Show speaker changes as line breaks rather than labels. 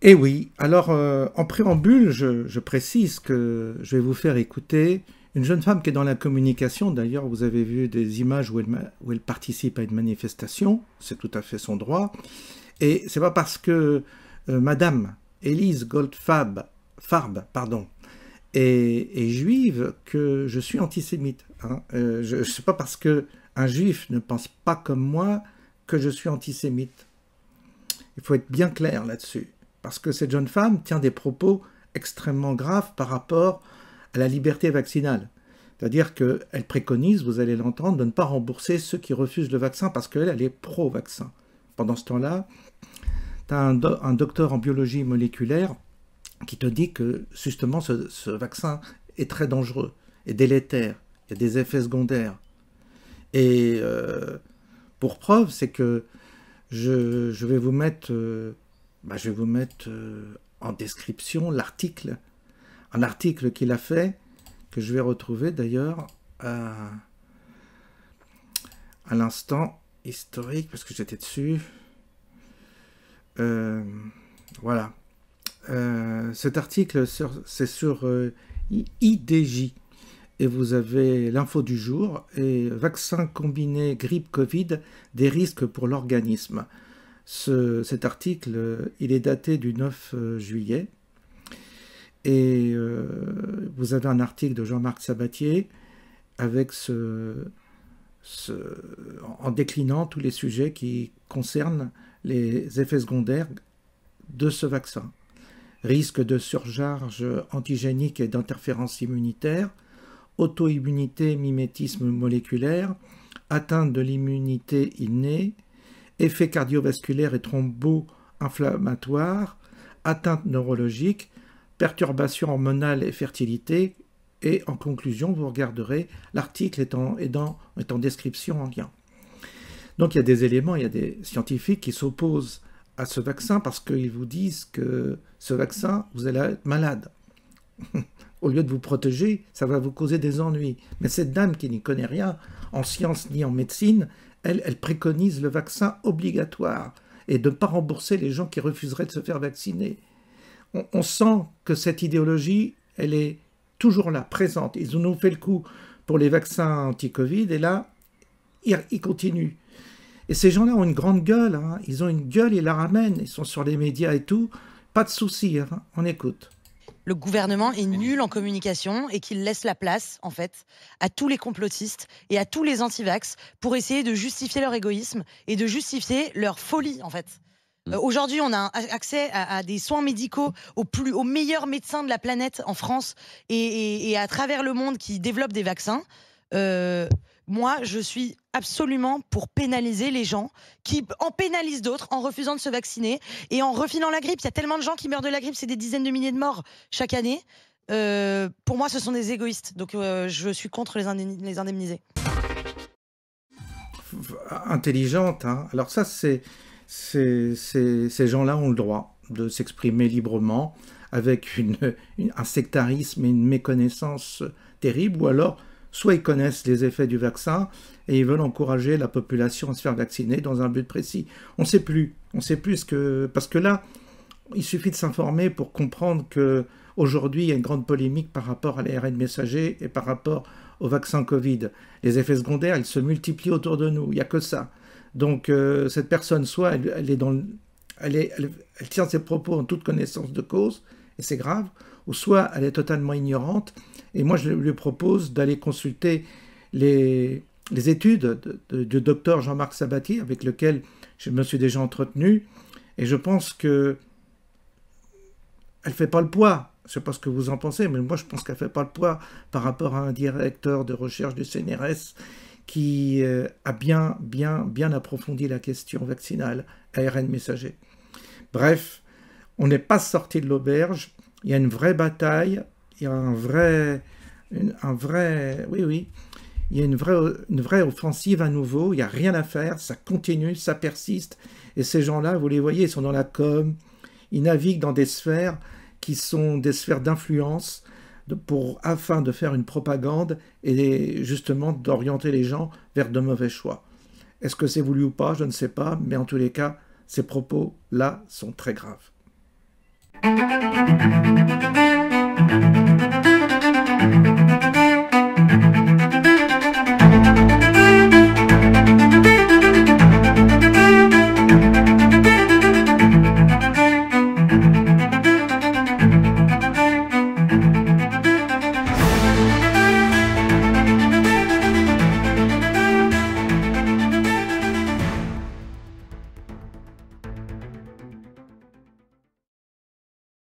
Et oui, alors en préambule, je précise que je vais vous faire écouter une jeune femme qui est dans la communication. D'ailleurs, vous avez vu des images où elle participe à une manifestation, c'est tout à fait son droit. Et c'est pas parce que Madame Élise Goldfarb est juive que je suis antisémite. Hein. C'est pas parce que un juif ne pense pas comme moi que je suis antisémite. Il faut être bien clair là-dessus. Parce que cette jeune femme tient des propos extrêmement graves par rapport à la liberté vaccinale. C'est-à-dire qu'elle préconise, vous allez l'entendre, de ne pas rembourser ceux qui refusent le vaccin parce qu'elle, elle est pro-vaccin. Pendant ce temps-là, tu as un docteur en biologie moléculaire qui te dit que justement ce vaccin est très dangereux et délétère. Il y a des effets secondaires. Et pour preuve, c'est que je vais vous mettre... je vais vous mettre en description l'article, un article qu'il a fait, que je vais retrouver d'ailleurs à l'instant historique, parce que j'étais dessus. Voilà. Cet article, c'est sur IDJ, et vous avez l'info du jour, et vaccin combiné grippe-Covid, des risques pour l'organisme. Cet article, il est daté du 9 juillet. Et vous avez un article de Jean-Marc Sabatier avec en déclinant tous les sujets qui concernent les effets secondaires de ce vaccin. Risque de surcharge antigénique et d'interférence immunitaire, auto-immunité, mimétisme moléculaire, atteinte de l'immunité innée, effets cardiovasculaires et thrombo-inflammatoires, atteinte neurologique, perturbations hormonales et fertilité. Et en conclusion, vous regarderez l'article est en description en lien. Donc il y a des éléments, il y a des scientifiques qui s'opposent à ce vaccin parce qu'ils vous disent que ce vaccin, vous allez être malade. Au lieu de vous protéger, ça va vous causer des ennuis. Mais cette dame qui n'y connaît rien en sciences ni en médecine, elle préconise le vaccin obligatoire et de ne pas rembourser les gens qui refuseraient de se faire vacciner. On sent que cette idéologie, elle est toujours là, présente. Ils nous ont fait le coup pour les vaccins anti-Covid et là, ils continuent. Et ces gens-là ont une grande gueule, hein. Ils ont une gueule, ils la ramènent, ils sont sur les médias et tout. Pas de souci, hein. On écoute.
Le gouvernement est nul en communication et qu'il laisse la place, en fait, à tous les complotistes et à tous les anti-vax pour essayer de justifier leur égoïsme et de justifier leur folie, en fait. Aujourd'hui, on a accès à des soins médicaux aux meilleurs médecins de la planète en France et à travers le monde qui développent des vaccins. Moi, je suis absolument pour pénaliser les gens qui en pénalisent d'autres en refusant de se vacciner et en refilant la grippe. Il y a tellement de gens qui meurent de la grippe, c'est des dizaines de milliers de morts chaque année. Pour moi, ce sont des égoïstes. Donc, je suis contre les indemniser.
Intelligente, hein. Alors ça, ces gens-là ont le droit de s'exprimer librement avec un sectarisme et une méconnaissance terrible, ou alors soit ils connaissent les effets du vaccin et ils veulent encourager la population à se faire vacciner dans un but précis. On ne sait plus parce que là, il suffit de s'informer pour comprendre qu'aujourd'hui, il y a une grande polémique par rapport à l'ARN messager et par rapport au vaccin Covid. Les effets secondaires, ils se multiplient autour de nous, il n'y a que ça. Donc cette personne, soit elle tient ses propos en toute connaissance de cause, et c'est grave, ou soit elle est totalement ignorante. Et moi, je lui propose d'aller consulter les études du docteur Jean-Marc Sabatier, avec lequel je me suis déjà entretenu, et je pense que elle ne fait pas le poids. Je ne sais pas ce que vous en pensez, mais moi, je pense qu'elle ne fait pas le poids par rapport à un directeur de recherche du CNRS qui a bien approfondi la question vaccinale, ARN messager. Bref, on n'est pas sorti de l'auberge, il y a une vraie bataille, il y a oui, il y a une vraie offensive à nouveau, il n'y a rien à faire, ça continue, ça persiste, et ces gens-là, vous les voyez, ils sont dans la com, ils naviguent dans des sphères qui sont des sphères d'influence afin de faire une propagande et justement d'orienter les gens vers de mauvais choix. Est-ce que c'est voulu ou pas? Je ne sais pas, mais en tous les cas, ces propos-là sont très graves.